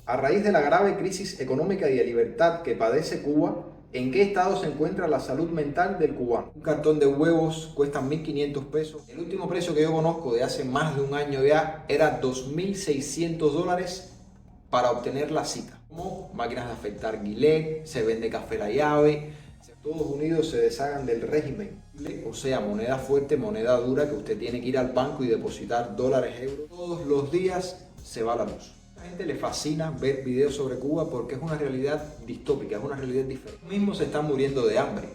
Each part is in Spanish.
A raíz de la grave crisis económica y de libertad que padece Cuba, ¿en qué estado se encuentra la salud mental del cubano? Un cartón de huevos cuesta 1.500 pesos. El último precio que yo conozco de hace más de un año ya era $2.600 para obtener la cita. Como máquinas de afeitar Gillette, se vende café La Llave. Estados Unidos se deshagan del régimen, o sea, moneda fuerte, moneda dura, que usted tiene que ir al banco y depositar dólares, euros. Todos los días se va la luz. A la gente le fascina ver videos sobre Cuba porque es una realidad distópica, es una realidad diferente. Ellos mismos se están muriendo de hambre.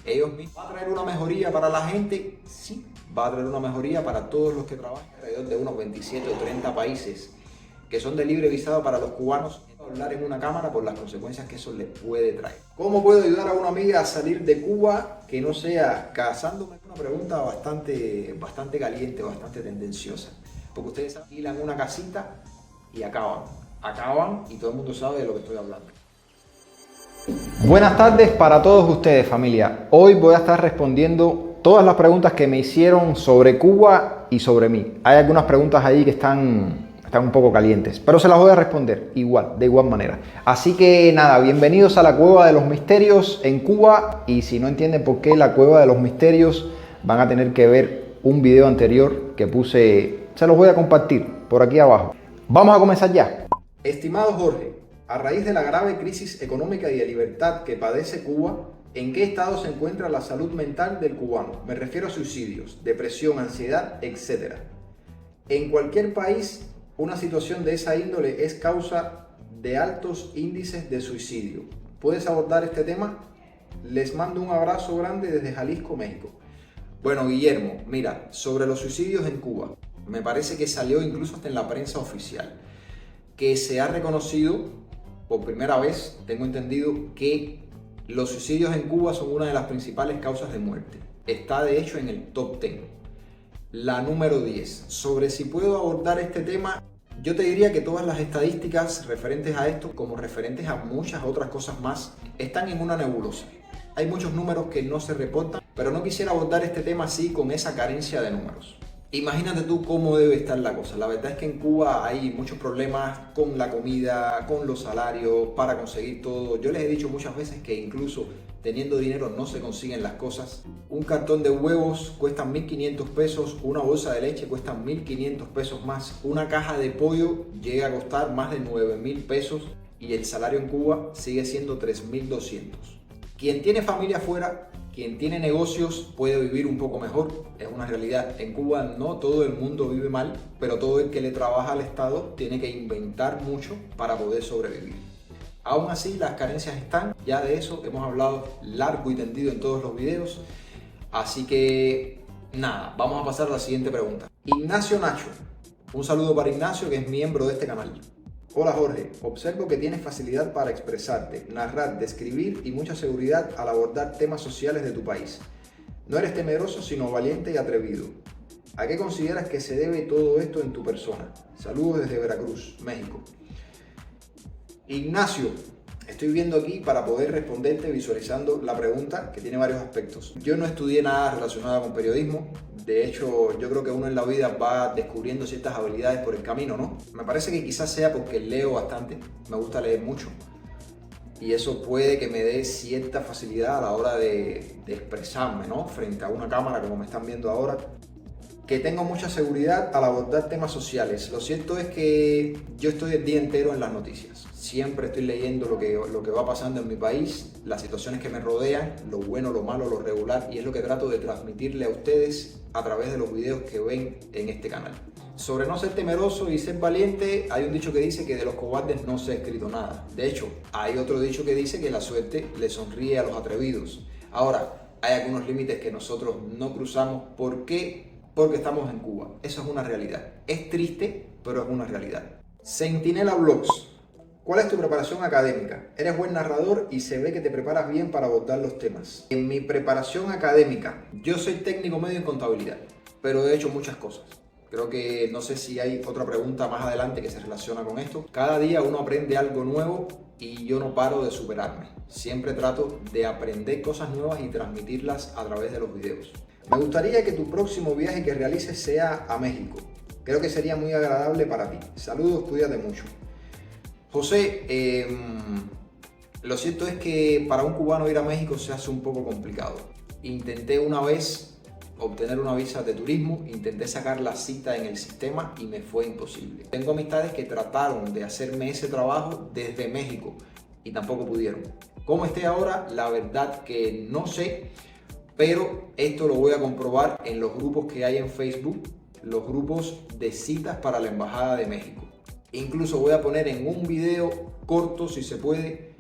Ellos mismos. ¿Va a traer una mejoría para la gente? Sí, va a traer una mejoría para todos los que trabajan alrededor de unos 27 o 30 países que son de libre visado para los cubanos. Hablar en una cámara por las consecuencias que eso le puede traer. ¿Cómo puedo ayudar a una amiga a salir de Cuba que no sea casándome? Es una pregunta bastante caliente, bastante tendenciosa. Porque ustedes alquilan una casita y acaban y todo el mundo sabe de lo que estoy hablando. Buenas tardes para todos ustedes, familia. Hoy voy a estar respondiendo todas las preguntas que me hicieron sobre Cuba y sobre mí. Hay algunas preguntas ahí que están un poco calientes, pero se las voy a responder de igual manera. Así que nada, bienvenidos a la Cueva de los Misterios en Cuba, y si no entienden por qué la Cueva de los Misterios, van a tener que ver un video anterior que puse, se los voy a compartir por aquí abajo. Vamos a comenzar ya. Estimado Jorge, a raíz de la grave crisis económica y de libertad que padece Cuba, ¿en qué estado se encuentra la salud mental del cubano? Me refiero a suicidios, depresión, ansiedad, etc. En cualquier país, una situación de esa índole es causa de altos índices de suicidio. ¿Puedes abordar este tema? Les mando un abrazo grande desde Jalisco, México. Bueno, Guillermo, mira, sobre los suicidios en Cuba, me parece que salió incluso hasta en la prensa oficial, que se ha reconocido por primera vez, tengo entendido, que los suicidios en Cuba son una de las principales causas de muerte. Está de hecho en el top 10. La número 10. Sobre si puedo abordar este tema, yo te diría que todas las estadísticas referentes a esto, como referentes a muchas otras cosas más, están en una nebulosa. Hay muchos números que no se reportan, pero no quisiera abordar este tema así con esa carencia de números. Imagínate tú cómo debe estar la cosa. La verdad es que en Cuba hay muchos problemas con la comida, con los salarios, para conseguir todo. Yo les he dicho muchas veces que incluso teniendo dinero no se consiguen las cosas. Un cartón de huevos cuesta 1.500 pesos, una bolsa de leche cuesta 1.500 pesos más, una caja de pollo llega a costar más de 9.000 pesos y el salario en Cuba sigue siendo 3.200. Quien tiene familia afuera, quien tiene negocios puede vivir un poco mejor, es una realidad. En Cuba no todo el mundo vive mal, pero todo el que le trabaja al Estado tiene que inventar mucho para poder sobrevivir. Aún así, las carencias están, ya de eso hemos hablado largo y tendido en todos los videos. Así que nada, vamos a pasar a la siguiente pregunta. Ignacio Nacho, un saludo para Ignacio, que es miembro de este canal. Hola Jorge, observo que tienes facilidad para expresarte, narrar, describir y mucha seguridad al abordar temas sociales de tu país. No eres temeroso, sino valiente y atrevido. ¿A qué consideras que se debe todo esto en tu persona? Saludos desde Veracruz, México. Ignacio, estoy viendo aquí para poder responderte visualizando la pregunta, que tiene varios aspectos. Yo no estudié nada relacionado con periodismo. De hecho, yo creo que uno en la vida va descubriendo ciertas habilidades por el camino, ¿no? Me parece que quizás sea porque leo bastante, me gusta leer mucho. Y eso puede que me dé cierta facilidad a la hora de expresarme, ¿no? Frente a una cámara, como me están viendo ahora. Que tengo mucha seguridad al abordar temas sociales. Lo cierto es que yo estoy el día entero en las noticias. Siempre estoy leyendo lo que va pasando en mi país, las situaciones que me rodean, lo bueno, lo malo, lo regular, y es lo que trato de transmitirle a ustedes a través de los videos que ven en este canal. Sobre no ser temeroso y ser valiente, hay un dicho que dice que de los cobardes no se ha escrito nada. De hecho, hay otro dicho que dice que la suerte le sonríe a los atrevidos. Ahora, hay algunos límites que nosotros no cruzamos. ¿Por qué? Porque estamos en Cuba. Eso es una realidad. Es triste, pero es una realidad. Centinela Vlogs. ¿Cuál es tu preparación académica? Eres buen narrador y se ve que te preparas bien para abordar los temas. En mi preparación académica, yo soy técnico medio en contabilidad, pero he hecho muchas cosas. Creo que no sé si hay otra pregunta más adelante que se relaciona con esto. Cada día uno aprende algo nuevo y yo no paro de superarme. Siempre trato de aprender cosas nuevas y transmitirlas a través de los videos. Me gustaría que tu próximo viaje que realices sea a México. Creo que sería muy agradable para ti. Saludos, cuídate mucho. José, lo cierto es que para un cubano ir a México se hace un poco complicado. Intenté una vez obtener una visa de turismo, intenté sacar la cita en el sistema y me fue imposible. Tengo amistades que trataron de hacerme ese trabajo desde México y tampoco pudieron. ¿Cómo esté ahora? La verdad que no sé, pero esto lo voy a comprobar en los grupos que hay en Facebook, los grupos de citas para la Embajada de México. Incluso voy a poner en un video corto, si se puede,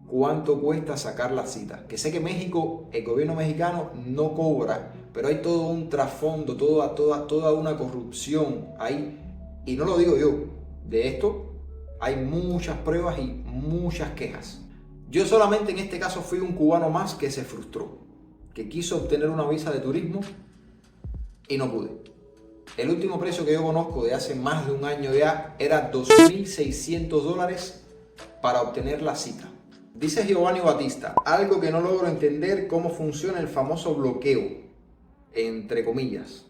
cuánto cuesta sacar la cita. Que sé que México, el gobierno mexicano no cobra, pero hay todo un trasfondo, toda una corrupción ahí. Y no lo digo yo, de esto hay muchas pruebas y muchas quejas. Yo solamente en este caso fui un cubano más que se frustró, que quiso obtener una visa de turismo y no pude. El último precio que yo conozco de hace más de un año ya era $2.600 para obtener la cita. Dice Giovanni Batista, algo que no logro entender cómo funciona el famoso bloqueo, entre comillas.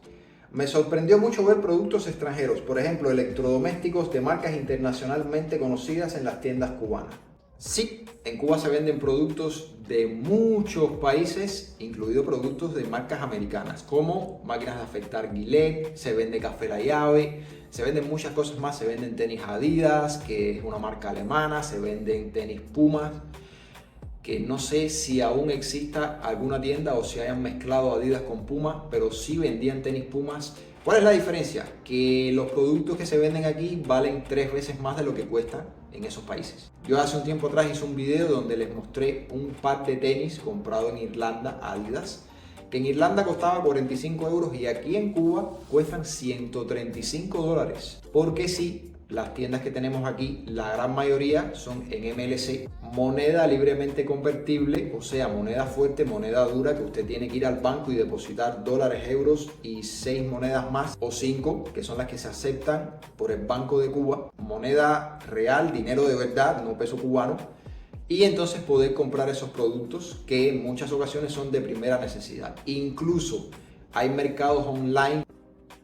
Me sorprendió mucho ver productos extranjeros, por ejemplo, electrodomésticos de marcas internacionalmente conocidas en las tiendas cubanas. Sí, en Cuba se venden productos de muchos países, incluidos productos de marcas americanas, como máquinas de afeitar Gillette, se vende café La Llave, se venden muchas cosas más, se venden tenis Adidas, que es una marca alemana, se venden tenis Puma, que no sé si aún exista alguna tienda o si hayan mezclado Adidas con Puma, pero sí vendían tenis Pumas. ¿Cuál es la diferencia? Que los productos que se venden aquí valen 3 veces más de lo que cuestan en esos países. Yo hace un tiempo atrás hice un video donde les mostré un par de tenis comprado en Irlanda, Adidas, que en Irlanda costaba 45 euros y aquí en Cuba cuestan $135. Porque sí, las tiendas que tenemos aquí, la gran mayoría son en MLC, moneda libremente convertible, o sea, moneda fuerte, moneda dura, que usted tiene que ir al banco y depositar dólares, euros y 6 monedas más, o 5, que son las que se aceptan por el Banco de Cuba, moneda real, dinero de verdad, no peso cubano, y entonces poder comprar esos productos que en muchas ocasiones son de primera necesidad. Incluso hay mercados online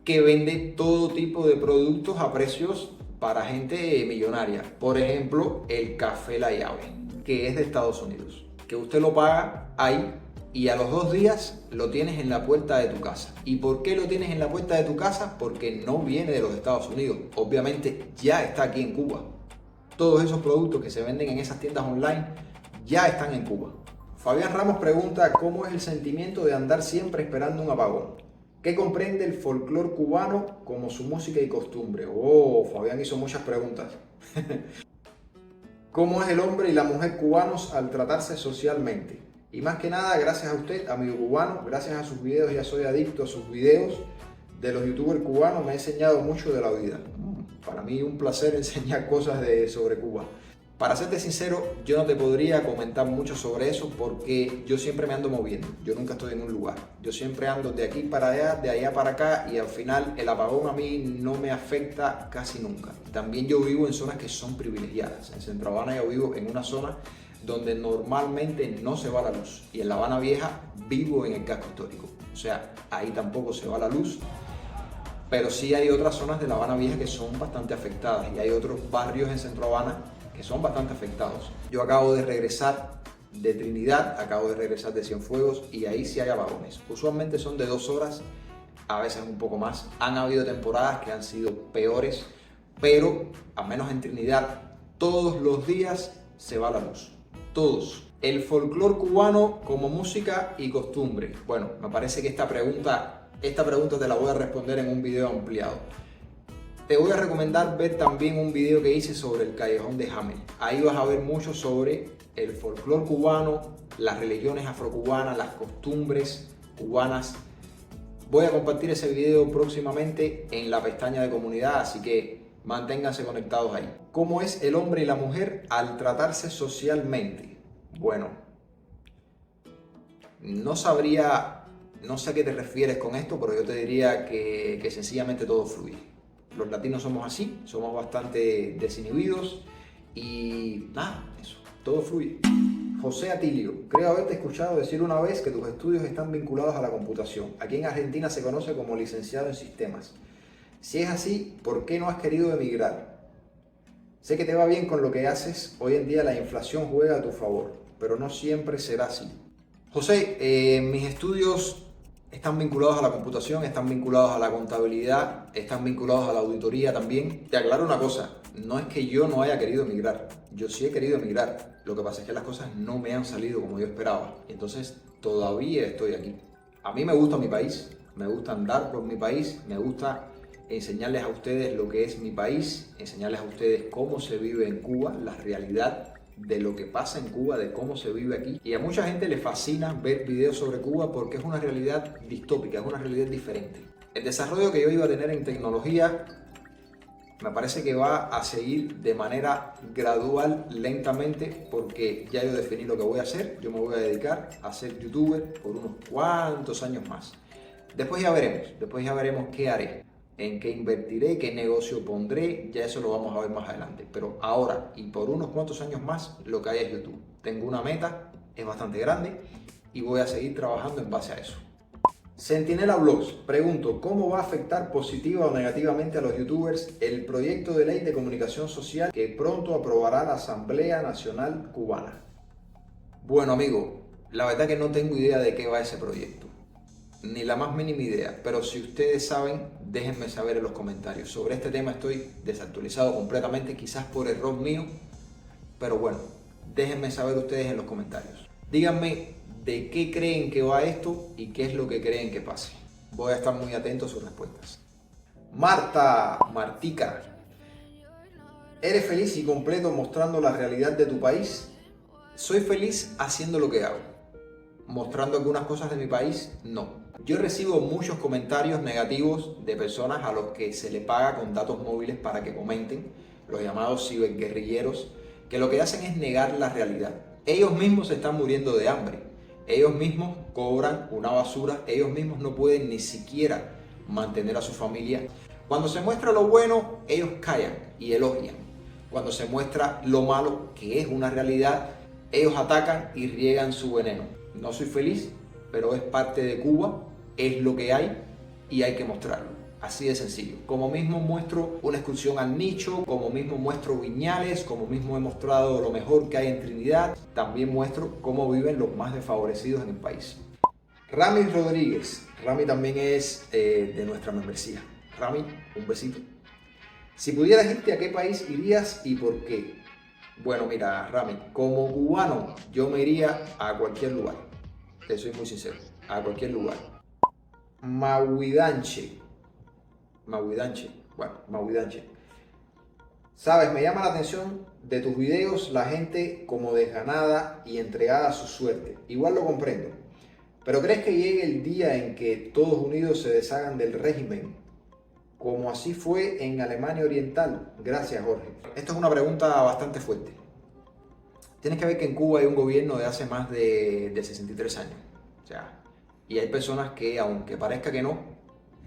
que venden todo tipo de productos a precios para gente millonaria. Por ejemplo, el café La Llave, que es de Estados Unidos, que usted lo paga ahí y a los 2 días lo tienes en la puerta de tu casa. ¿Y por qué lo tienes en la puerta de tu casa? Porque no viene de los Estados Unidos. Obviamente ya está aquí en Cuba. Todos esos productos que se venden en esas tiendas online ya están en Cuba. Fabián Ramos pregunta cómo es el sentimiento de andar siempre esperando un apagón. ¿Qué comprende el folclore cubano como su música y costumbre? Oh, Fabián hizo muchas preguntas. ¿Cómo es el hombre y la mujer cubanos al tratarse socialmente? Y más que nada, gracias a usted, amigo cubano, gracias a sus videos, ya soy adicto a sus videos de los youtubers cubanos, me ha enseñado mucho de la vida. Para mí un placer enseñar cosas sobre Cuba. Para serte sincero, yo no te podría comentar mucho sobre eso porque yo siempre me ando moviendo, yo nunca estoy en un lugar. Yo siempre ando de aquí para allá, de allá para acá y al final el apagón a mí no me afecta casi nunca. También yo vivo en zonas que son privilegiadas. En Centro Habana yo vivo en una zona donde normalmente no se va la luz y en La Habana Vieja vivo en el casco histórico. O sea, ahí tampoco se va la luz. Pero sí hay otras zonas de La Habana Vieja que son bastante afectadas y hay otros barrios en Centro Habana que son bastante afectados. Yo acabo de regresar de Trinidad, acabo de regresar de Cienfuegos y ahí sí hay apagones. Usualmente son de 2 horas, a veces un poco más. Han habido temporadas que han sido peores, pero al menos en Trinidad todos los días se va la luz. Todos. El folclore cubano como música y costumbre. Bueno, me parece que esta pregunta te la voy a responder en un video ampliado. Te voy a recomendar ver también un video que hice sobre el Callejón de Jamel. Ahí vas a ver mucho sobre el folclore cubano, las religiones afrocubanas, las costumbres cubanas. Voy a compartir ese video próximamente en la pestaña de comunidad, así que manténganse conectados ahí. ¿Cómo es el hombre y la mujer al tratarse socialmente? Bueno, no sé a qué te refieres con esto, pero yo te diría que sencillamente todo fluye. Los latinos somos así, somos bastante desinhibidos y nada, eso, todo fluye. José Atilio, creo haberte escuchado decir una vez que tus estudios están vinculados a la computación. Aquí en Argentina se conoce como licenciado en sistemas. Si es así, ¿por qué no has querido emigrar? Sé que te va bien con lo que haces. Hoy en día la inflación juega a tu favor, pero no siempre será así. José, mis estudios están vinculados a la computación, están vinculados a la contabilidad, están vinculados a la auditoría también. Te aclaro una cosa, no es que yo no haya querido emigrar, yo sí he querido emigrar. Lo que pasa es que las cosas no me han salido como yo esperaba. Entonces todavía estoy aquí. A mí me gusta mi país, me gusta andar por mi país, me gusta enseñarles a ustedes lo que es mi país, enseñarles a ustedes cómo se vive en Cuba, la realidad de lo que pasa en Cuba, de cómo se vive aquí. Y a mucha gente le fascina ver videos sobre Cuba porque es una realidad distópica, es una realidad diferente. El desarrollo que yo iba a tener en tecnología me parece que va a seguir de manera gradual, lentamente, porque ya yo definí lo que voy a hacer. Yo me voy a dedicar a ser youtuber por unos cuantos años más. Después ya veremos qué haré, en qué invertiré, qué negocio pondré, ya eso lo vamos a ver más adelante. Pero ahora y por unos cuantos años más, lo que hay es YouTube. Tengo una meta, es bastante grande y voy a seguir trabajando en base a eso. Centinela Blogs, pregunto, ¿cómo va a afectar positiva o negativamente a los youtubers el proyecto de ley de comunicación social que pronto aprobará la Asamblea Nacional Cubana? Bueno, amigo, la verdad que no tengo idea de qué va ese proyecto, ni la más mínima idea, pero si ustedes saben, déjenme saber en los comentarios. Sobre este tema estoy desactualizado completamente, quizás por error mío, pero bueno, déjenme saber ustedes en los comentarios. Díganme de qué creen que va esto y qué es lo que creen que pase. Voy a estar muy atento a sus respuestas. Martica, ¿eres feliz y completo mostrando la realidad de tu país? Soy feliz haciendo lo que hago. Mostrando algunas cosas de mi país, no. Yo recibo muchos comentarios negativos de personas a los que se le paga con datos móviles para que comenten, los llamados ciberguerrilleros, que lo que hacen es negar la realidad. Ellos mismos se están muriendo de hambre. Ellos mismos cobran una basura, ellos mismos no pueden ni siquiera mantener a su familia. Cuando se muestra lo bueno, ellos callan y elogian. Cuando se muestra lo malo, que es una realidad, ellos atacan y riegan su veneno. No soy feliz, pero es parte de Cuba, es lo que hay y hay que mostrarlo. Así de sencillo. Como mismo muestro una excursión al nicho, como mismo muestro Viñales, como mismo he mostrado lo mejor que hay en Trinidad, también muestro cómo viven los más desfavorecidos en el país. Rami Rodríguez. Rami también es de nuestra membresía. Rami, un besito. Si pudieras irte, ¿a qué país irías y por qué? Bueno, mira, Rami, como cubano yo me iría a cualquier lugar. Te soy muy sincero, a cualquier lugar. Mahuidanche. Sabes, me llama la atención de tus videos la gente como desganada y entregada a su suerte. Igual lo comprendo. Pero ¿crees que llegue el día en que todos unidos se deshagan del régimen? Como así fue en Alemania Oriental. Gracias, Jorge. Esto es una pregunta bastante fuerte. Tienes que ver que en Cuba hay un gobierno de hace más de 63 años. O sea, y hay personas que, aunque parezca que no,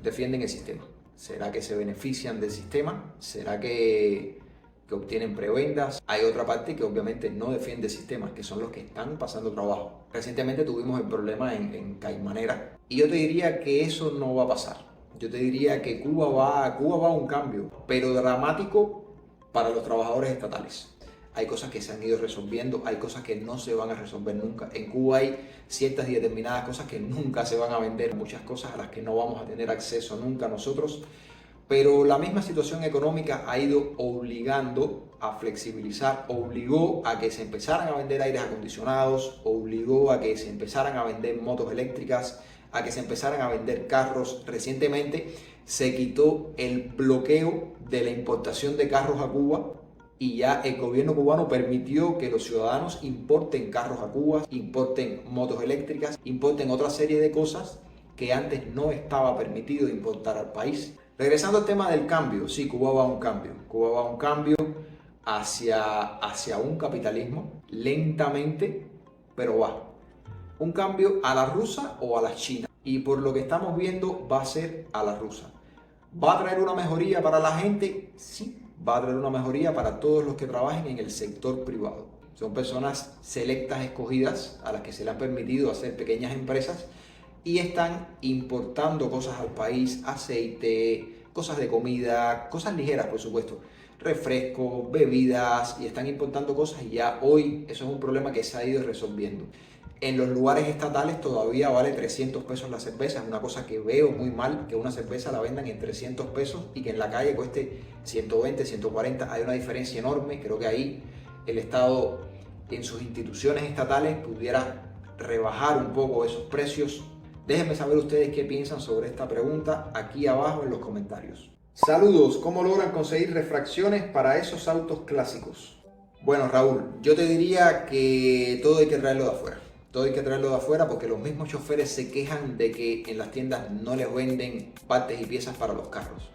defienden el sistema. ¿Será que se benefician del sistema? ¿Será que obtienen prebendas? Hay otra parte que obviamente no defiende el sistema, que son los que están pasando trabajo. Recientemente tuvimos el problema en Caimanera y yo te diría que eso no va a pasar. Yo te diría que Cuba va a un cambio, pero dramático para los trabajadores estatales. Hay cosas que se han ido resolviendo, hay cosas que no se van a resolver nunca. En Cuba hay ciertas y determinadas cosas que nunca se van a vender, muchas cosas a las que no vamos a tener acceso nunca nosotros. Pero la misma situación económica ha ido obligando a flexibilizar, obligó a que se empezaran a vender aires acondicionados, obligó a que se empezaran a vender motos eléctricas, a que se empezaran a vender carros. Recientemente se quitó el bloqueo de la importación de carros a Cuba y ya el gobierno cubano permitió que los ciudadanos importen carros a Cuba, importen motos eléctricas, importen otra serie de cosas que antes no estaba permitido importar al país. Regresando al tema del cambio, sí, Cuba va a un cambio. Cuba va a un cambio hacia un capitalismo, lentamente, pero va. Un cambio a la rusa o a la china. Y por lo que estamos viendo, va a ser a la rusa. ¿Va a traer una mejoría para la gente? Sí, va a traer una mejoría para todos los que trabajen en el sector privado. Son personas selectas, escogidas, a las que se le han permitido hacer pequeñas empresas y están importando cosas al país, aceite, cosas de comida, cosas ligeras, por supuesto. refrescos, bebidas y están importando cosas y ya hoy eso es un problema que se ha ido resolviendo. En los lugares estatales todavía vale 300 pesos la cerveza, es una cosa que veo muy mal, que una cerveza la vendan en 300 pesos y que en la calle cueste 120, 140, hay una diferencia enorme. Creo que ahí el Estado en sus instituciones estatales pudiera rebajar un poco esos precios. Déjenme saber ustedes qué piensan sobre esta pregunta aquí abajo en los comentarios. Saludos, ¿cómo logran conseguir refracciones para esos autos clásicos? Bueno, Raúl, yo te diría que todo hay que traerlo de afuera. Todo hay que traerlo de afuera porque los mismos choferes se quejan de que en las tiendas no les venden partes y piezas para los carros.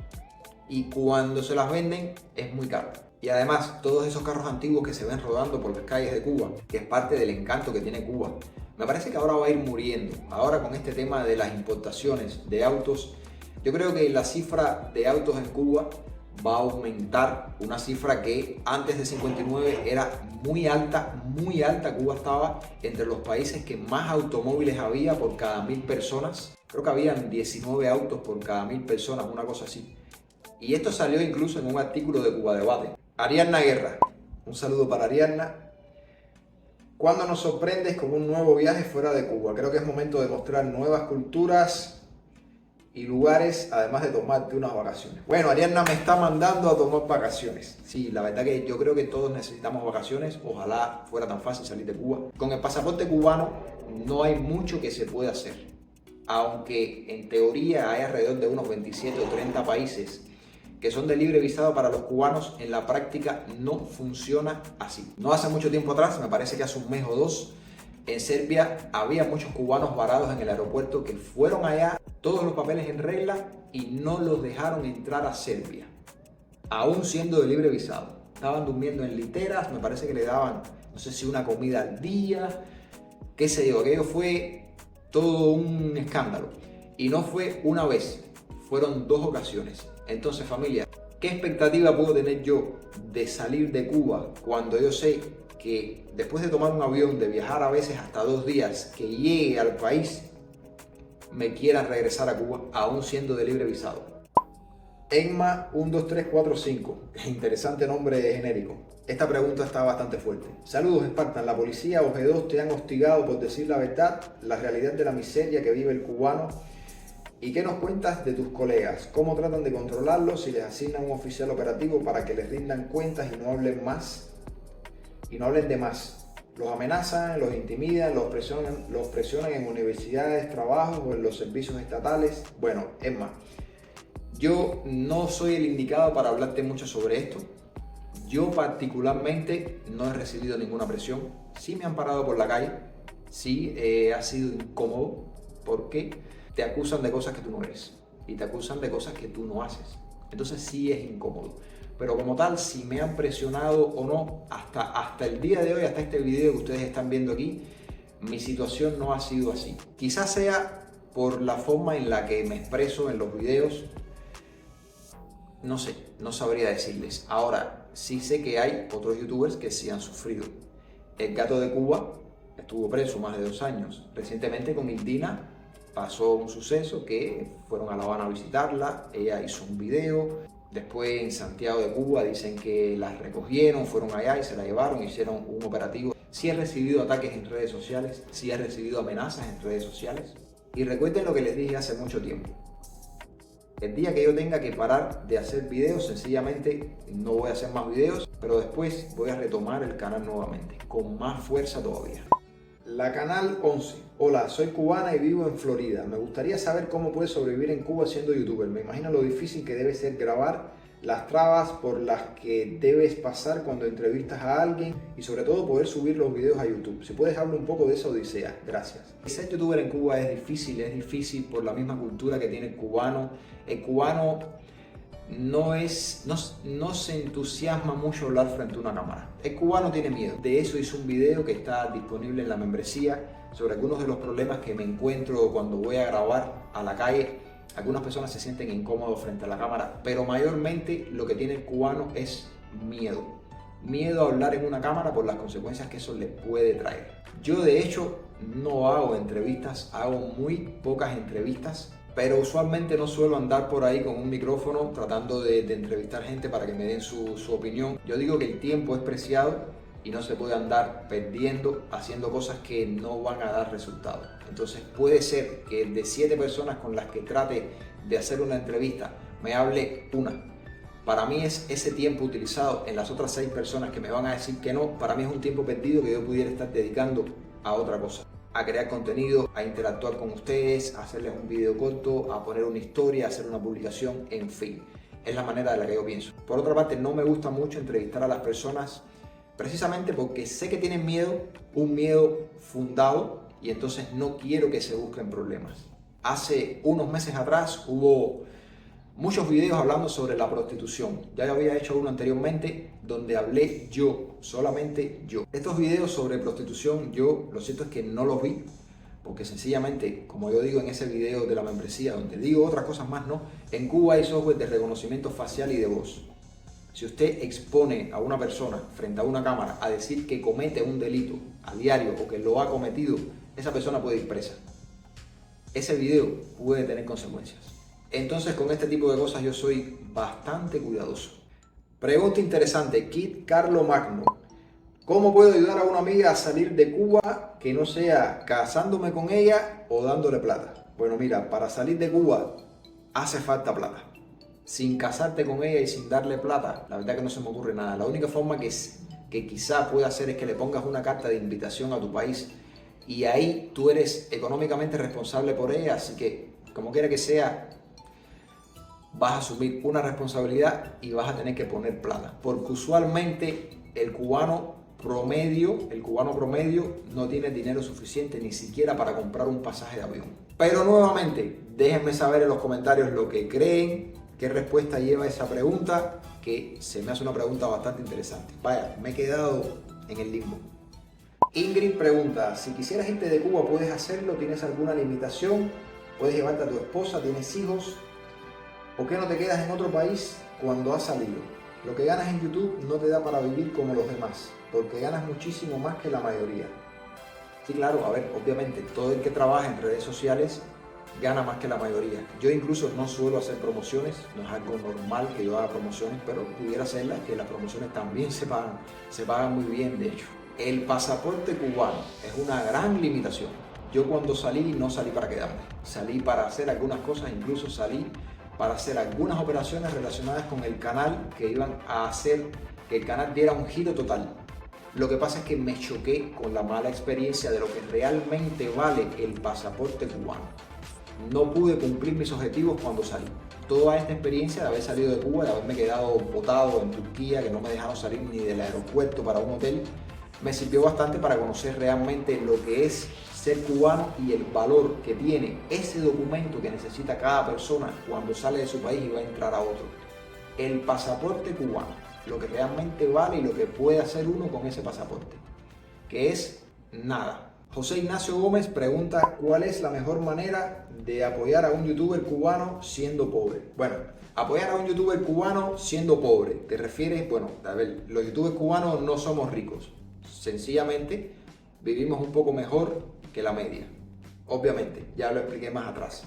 Y cuando se las venden es muy caro. Y además, todos esos carros antiguos que se ven rodando por las calles de Cuba, que es parte del encanto que tiene Cuba, me parece que ahora va a ir muriendo. Ahora con este tema de las importaciones de autos, yo creo que la cifra de autos en Cuba va a aumentar, una cifra que antes de 59 era muy alta. Cuba estaba entre los países que más automóviles había por cada 1000 personas. Creo que habían 19 autos por cada 1000 personas, una cosa así. Y esto salió incluso en un artículo de Cuba Debate. Ariadna Guerra, un saludo para Ariadna. ¿Cuándo nos sorprendes con un nuevo viaje fuera de Cuba? Creo que es momento de mostrar nuevas culturas y lugares, además de tomarte unas vacaciones. Bueno, Ariadna me está mandando a tomar vacaciones. Sí, la verdad que yo creo que todos necesitamos vacaciones. Ojalá fuera tan fácil salir de Cuba. Con el pasaporte cubano no hay mucho que se pueda hacer. Aunque en teoría hay alrededor de unos 27 o 30 países que son de libre visado para los cubanos, en la práctica no funciona así. No hace mucho tiempo atrás, me parece que hace un mes o dos, en Serbia había muchos cubanos varados en el aeropuerto que fueron allá, todos los papeles en regla, y no los dejaron entrar a Serbia, aún siendo de libre visado. Estaban durmiendo en literas, me parece que le daban, no sé si una comida al día, qué sé yo, aquello fue todo un escándalo. Y no fue una vez, fueron 2 ocasiones. Entonces, familia, ¿qué expectativa puedo tener yo de salir de Cuba cuando yo sé que después de tomar un avión, de viajar a veces hasta 2 días, que llegue al país, me quieran regresar a Cuba aún siendo de libre visado? Enma 12345, interesante nombre genérico. Esta pregunta está bastante fuerte. Saludos, Spartan. ¿La policía o G2 te han hostigado por decir la verdad, la realidad de la miseria que vive el cubano? ¿Y qué nos cuentas de tus colegas? ¿Cómo tratan de controlarlos si les asignan un oficial operativo para que les rindan cuentas y no hablen más? Y no hablen de más. Los amenazan, los intimidan, los presionan en universidades, trabajos o en los servicios estatales. Bueno, es más, yo no soy el indicado para hablarte mucho sobre esto. Yo particularmente no he recibido ninguna presión. Sí me han parado por la calle, sí ha sido incómodo. ¿Por qué? Te acusan de cosas que tú no eres y te acusan de cosas que tú no haces. Entonces sí es incómodo. Pero como tal, si me han presionado o no, hasta el día de hoy, hasta este video que ustedes están viendo aquí, mi situación no ha sido así. Quizás sea por la forma en la que me expreso en los videos. No sé, no sabría decirles. Ahora, sí sé que hay otros youtubers que sí han sufrido. El Gato de Cuba estuvo preso más de 2 años. Recientemente con Indina pasó un suceso que fueron a La Habana a visitarla, ella hizo un video, después en Santiago de Cuba dicen que la recogieron, fueron allá y se la llevaron, hicieron un operativo. Sí he recibido ataques en redes sociales, sí he recibido amenazas en redes sociales. Y recuerden lo que les dije hace mucho tiempo. El día que yo tenga que parar de hacer videos, sencillamente no voy a hacer más videos, pero después voy a retomar el canal nuevamente, con más fuerza todavía. La Canal 11. Hola, soy cubana y vivo en Florida. Me gustaría saber cómo puedes sobrevivir en Cuba siendo youtuber. Me imagino lo difícil que debe ser grabar, las trabas por las que debes pasar cuando entrevistas a alguien y sobre todo poder subir los videos a YouTube. Si puedes hablar un poco de esa odisea. Gracias. Ser youtuber en Cuba es difícil por la misma cultura que tiene el cubano. El cubano no se entusiasma mucho hablar frente a una cámara. El cubano tiene miedo. De eso hice un video que está disponible en la membresía sobre algunos de los problemas que me encuentro cuando voy a grabar a la calle. Algunas personas se sienten incómodos frente a la cámara, pero mayormente lo que tiene el cubano es miedo. Miedo a hablar en una cámara por las consecuencias que eso le puede traer. Yo de hecho no hago entrevistas, hago muy pocas entrevistas, pero usualmente no suelo andar por ahí con un micrófono tratando de entrevistar gente para que me den su opinión. Yo digo que el tiempo es preciado y no se puede andar perdiendo haciendo cosas que no van a dar resultados. Entonces puede ser que de 7 personas con las que trate de hacer una entrevista me hable una. Para mí es ese tiempo utilizado en las otras 6 personas que me van a decir que no, para mí es un tiempo perdido que yo pudiera estar dedicando a otra cosa. A crear contenido, a interactuar con ustedes, a hacerles un video corto, a poner una historia, a hacer una publicación, en fin. Es la manera de la que yo pienso. Por otra parte, no me gusta mucho entrevistar a las personas precisamente porque sé que tienen miedo, un miedo fundado, y entonces no quiero que se busquen problemas. Hace unos meses atrás hubo muchos videos hablando sobre la prostitución. Ya había hecho uno anteriormente donde hablé yo, solamente yo. Estos videos sobre prostitución yo lo cierto es que no los vi porque sencillamente, como yo digo en ese video de la membresía, donde digo otras cosas más, no, en Cuba hay software de reconocimiento facial y de voz. Si usted expone a una persona frente a una cámara a decir que comete un delito a diario o que lo ha cometido, esa persona puede ir presa. Ese video puede tener consecuencias. Entonces con este tipo de cosas yo soy bastante cuidadoso. Pregunta interesante, Kit Carlo Magno. ¿Cómo puedo ayudar a una amiga a salir de Cuba que no sea casándome con ella o dándole plata? Bueno, mira, para salir de Cuba hace falta plata. Sin casarte con ella y sin darle plata, la verdad que no se me ocurre nada. La única forma que quizá pueda hacer es que le pongas una carta de invitación a tu país y ahí tú eres económicamente responsable por ella, así que como quiera que sea, vas a asumir una responsabilidad y vas a tener que poner plata. Porque usualmente el cubano promedio no tiene dinero suficiente ni siquiera para comprar un pasaje de avión. Pero nuevamente, déjenme saber en los comentarios lo que creen, qué respuesta lleva esa pregunta, que se me hace una pregunta bastante interesante. Vaya, me he quedado en el limbo. Ingrid pregunta, si quisieras irte de Cuba, ¿puedes hacerlo? ¿Tienes alguna limitación? ¿Puedes llevarte a tu esposa? ¿Tienes hijos? ¿Por qué no te quedas en otro país cuando has salido? Lo que ganas en YouTube no te da para vivir como los demás, porque ganas muchísimo más que la mayoría. Sí, claro, a ver, obviamente, todo el que trabaja en redes sociales gana más que la mayoría. Yo incluso no suelo hacer promociones, no es algo normal que yo haga promociones, pero pudiera hacerlas, que las promociones también se pagan muy bien, de hecho. El pasaporte cubano es una gran limitación. Yo cuando salí, no salí para quedarme, salí para hacer algunas cosas, incluso salí para hacer algunas operaciones relacionadas con el canal que iban a hacer que el canal diera un giro total. Lo que pasa es que me choqué con la mala experiencia de lo que realmente vale el pasaporte cubano. No pude cumplir mis objetivos cuando salí. Toda esta experiencia de haber salido de Cuba, de haberme quedado botado en Turquía, que no me dejaron salir ni del aeropuerto para un hotel, me sirvió bastante para conocer realmente lo que es ser cubano y el valor que tiene ese documento que necesita cada persona cuando sale de su país y va a entrar a otro. El pasaporte cubano, lo que realmente vale y lo que puede hacer uno con ese pasaporte, que es nada. José Ignacio Gómez pregunta, ¿cuál es la mejor manera de apoyar a un youtuber cubano siendo pobre? Bueno, apoyar a un youtuber cubano siendo pobre, ¿te refieres? Bueno, a ver, los youtubers cubanos no somos ricos, sencillamente vivimos un poco mejor que la media. Obviamente, ya lo expliqué más atrás.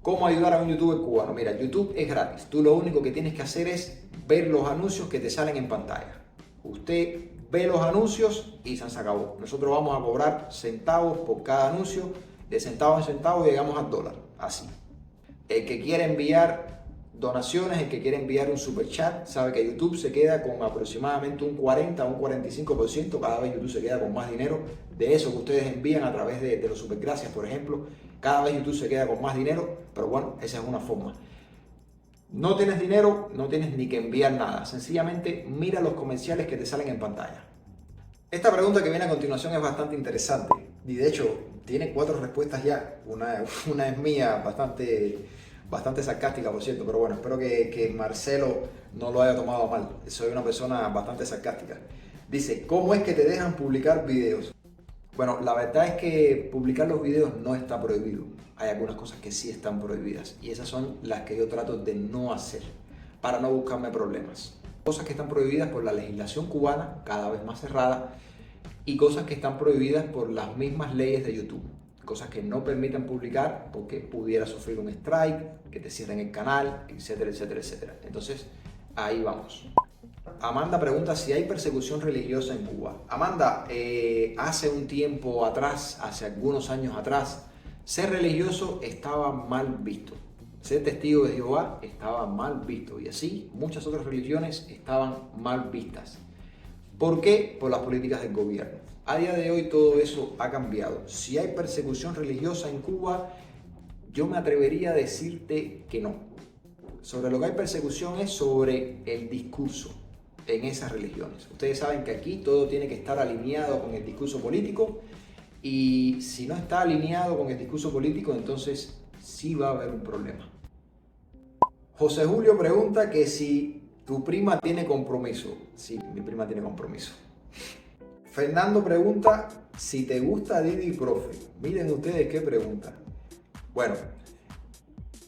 ¿Cómo ayudar a un youtuber cubano? Mira, YouTube es gratis. Tú lo único que tienes que hacer es ver los anuncios que te salen en pantalla. Usted ve los anuncios y se acabó. Nosotros vamos a cobrar centavos por cada anuncio. De centavo en centavo llegamos al dólar. Así. El que quiere enviar donaciones, el que quiere enviar un super chat, sabe que YouTube se queda con aproximadamente un 40 o un 45%. Cada vez YouTube se queda con más dinero de eso que ustedes envían a través de los supergracias, por ejemplo. Cada vez YouTube se queda con más dinero, pero bueno, esa es una forma. No tienes dinero, no tienes ni que enviar nada. Sencillamente mira los comerciales que te salen en pantalla. Esta pregunta que viene a continuación es bastante interesante y de hecho tiene 4 respuestas ya. Una es mía, bastante sarcástica, por cierto, pero bueno, espero que Marcelo no lo haya tomado mal. Soy una persona bastante sarcástica. Dice, ¿cómo es que te dejan publicar videos? Bueno, la verdad es que publicar los videos no está prohibido. Hay algunas cosas que sí están prohibidas y esas son las que yo trato de no hacer para no buscarme problemas. Cosas que están prohibidas por la legislación cubana, cada vez más cerrada, y cosas que están prohibidas por las mismas leyes de YouTube. cosas que no permitan publicar porque pudiera sufrir un strike, que te cierren el canal, etcétera, etcétera, etcétera. Entonces, ahí vamos. Amanda pregunta si hay persecución religiosa en Cuba. Amanda, hace un tiempo atrás, hace algunos años atrás, ser religioso estaba mal visto. Ser testigo de Jehová estaba mal visto y así muchas otras religiones estaban mal vistas. ¿Por qué? Por las políticas del gobierno. A día de hoy todo eso ha cambiado. Si hay persecución religiosa en Cuba, yo me atrevería a decirte que no. Sobre lo que hay persecución es sobre el discurso en esas religiones. Ustedes saben que aquí todo tiene que estar alineado con el discurso político y si no está alineado con el discurso político, entonces sí va a haber un problema. José Julio pregunta que si tu prima tiene compromiso. Sí, mi prima tiene compromiso. Fernando pregunta si te gusta Didi Profe. Miren ustedes qué pregunta. Bueno,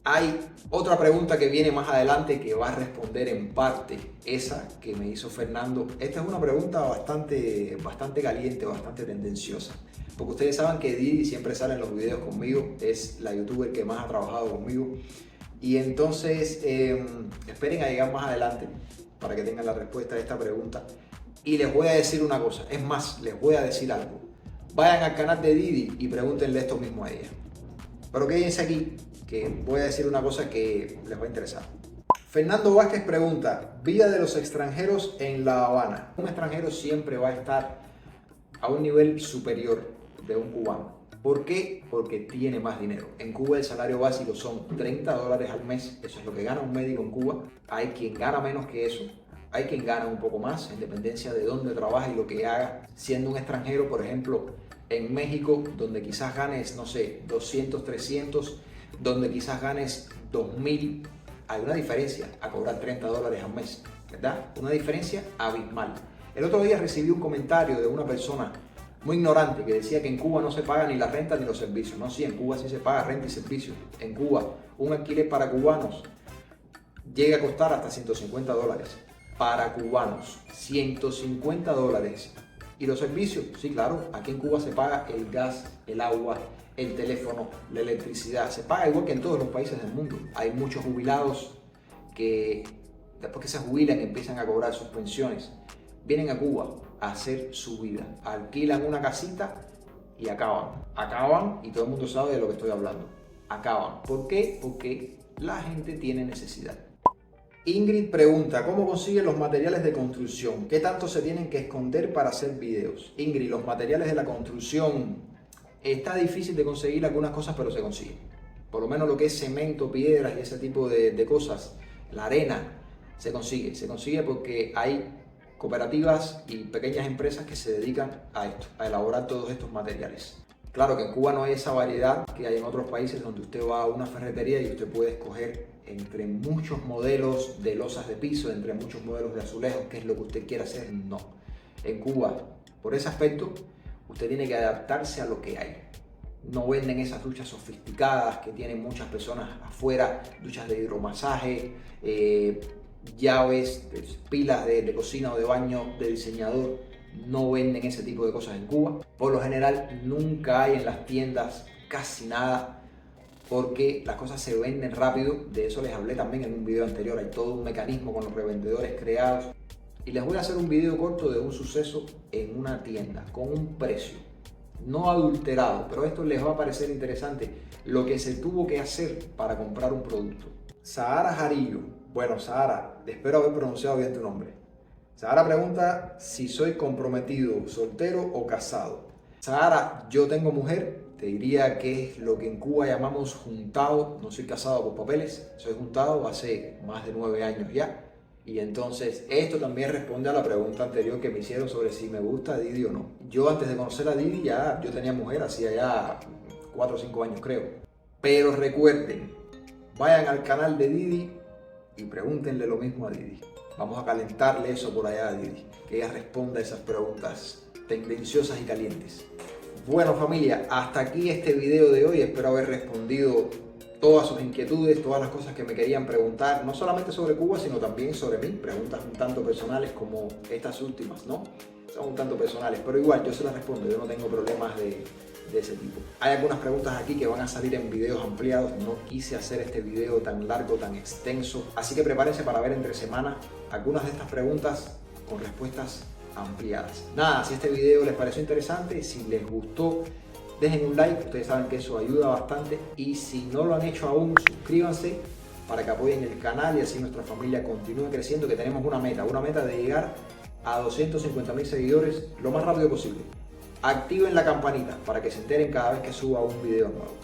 hay otra pregunta que viene más adelante que va a responder en parte esa que me hizo Fernando. Esta es una pregunta bastante caliente, bastante tendenciosa. Porque ustedes saben que Didi siempre sale en los videos conmigo, es la youtuber que más ha trabajado conmigo. Y entonces esperen a llegar más adelante para que tengan la respuesta a esta pregunta. Y les voy a decir una cosa, es más, les voy a decir algo. Vayan al canal de Didi y pregúntenle esto mismo a ella. Pero quédense aquí, que voy a decir una cosa que les va a interesar. Fernando Vázquez pregunta, vida de los extranjeros en La Habana. Un extranjero siempre va a estar a un nivel superior de un cubano. ¿Por qué? Porque tiene más dinero. En Cuba el salario básico son $30 al mes, eso es lo que gana un médico en Cuba. Hay quien gana menos que eso, hay quien gana un poco más, en dependencia de dónde trabaja y lo que haga. Siendo un extranjero, por ejemplo, en México, donde quizás ganes, no sé, 200, 300, donde quizás ganes 2.000, hay una diferencia a cobrar $30 al mes, ¿verdad? Una diferencia abismal. El otro día recibí un comentario de una persona muy ignorante que decía que en Cuba no se paga ni la renta ni los servicios. No, sí, en Cuba sí se paga renta y servicios. En Cuba, un alquiler para cubanos llega a costar hasta $150. Para cubanos, $150. ¿Y los servicios? Sí, claro, aquí en Cuba se paga el gas, el agua, el teléfono, la electricidad. Se paga igual que en todos los países del mundo. Hay muchos jubilados que después que se jubilan empiezan a cobrar sus pensiones. Vienen a Cuba a hacer su vida, alquilan una casita y acaban y todo el mundo sabe de lo que estoy hablando, acaban. ¿Por qué? Porque la gente tiene necesidad. Ingrid pregunta, ¿cómo consiguen los materiales de construcción? ¿Qué tanto se tienen que esconder para hacer videos? Ingrid, los materiales de la construcción, está difícil de conseguir algunas cosas, pero se consiguen. Por lo menos lo que es cemento, piedras y ese tipo de cosas, la arena, se consigue porque hay cooperativas y pequeñas empresas que se dedican a esto, a elaborar todos estos materiales. Claro que en Cuba no hay esa variedad que hay en otros países donde usted va a una ferretería y usted puede escoger entre muchos modelos de losas de piso, entre muchos modelos de azulejos, qué es lo que usted quiera hacer. No. En Cuba, por ese aspecto, usted tiene que adaptarse a lo que hay. No venden esas duchas sofisticadas que tienen muchas personas afuera, duchas de hidromasaje, llaves, pilas de cocina o de baño de diseñador. No venden ese tipo de cosas en Cuba. Por lo general nunca hay en las tiendas casi nada porque las cosas se venden rápido. De eso les hablé también en un video anterior. Hay todo un mecanismo con los revendedores creados. Y les voy a hacer un video corto de un suceso en una tienda con un precio no adulterado, pero esto les va a parecer interesante, lo que se tuvo que hacer para comprar un producto. Sahara Jarillo. Bueno, Sahara, espero haber pronunciado bien tu nombre. Sahara pregunta si soy comprometido, soltero o casado. Sahara, yo tengo mujer, te diría que es lo que en Cuba llamamos juntado. No soy casado por papeles, soy juntado hace más de 9 años ya. Y entonces esto también responde a la pregunta anterior que me hicieron sobre si me gusta Didi o no. Yo antes de conocer a Didi yo tenía mujer, hacía ya 4 o 5 años creo. Pero recuerden, vayan al canal de Didi y pregúntenle lo mismo a Didi. Vamos a calentarle eso por allá a Didi, que ella responda a esas preguntas tendenciosas y calientes. Bueno familia, hasta aquí este video de hoy. Espero haber respondido todas sus inquietudes, todas las cosas que me querían preguntar, no solamente sobre Cuba, sino también sobre mí, preguntas un tanto personales como estas últimas, ¿no? son un tanto personales, pero igual yo se las respondo, yo no tengo problemas de ese tipo. Hay algunas preguntas aquí que van a salir en videos ampliados, no quise hacer este video tan largo, tan extenso, así que prepárense para ver entre semana algunas de estas preguntas con respuestas ampliadas. Nada, si este video les pareció interesante, si les gustó, dejen un like, ustedes saben que eso ayuda bastante, y si no lo han hecho aún, suscríbanse para que apoyen el canal y así nuestra familia continúe creciendo, que tenemos una meta de llegar a 250.000 seguidores lo más rápido posible. Activen la campanita para que se enteren cada vez que suba un video nuevo.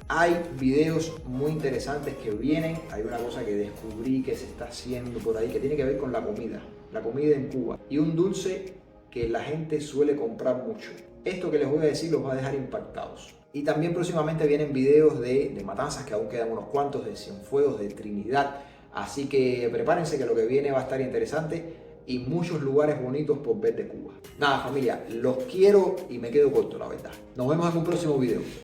Hay videos muy interesantes que vienen. Hay una cosa que descubrí que se está haciendo por ahí que tiene que ver con la comida en Cuba, y un dulce que la gente suele comprar mucho. Esto que les voy a decir los va a dejar impactados. Y también próximamente vienen videos de matanzas, que aún quedan unos cuantos, de Cienfuegos, de Trinidad. Así que prepárense que lo que viene va a estar interesante y muchos lugares bonitos por ver de Cuba. Nada, familia, los quiero y me quedo corto, la verdad. Nos vemos en un próximo video.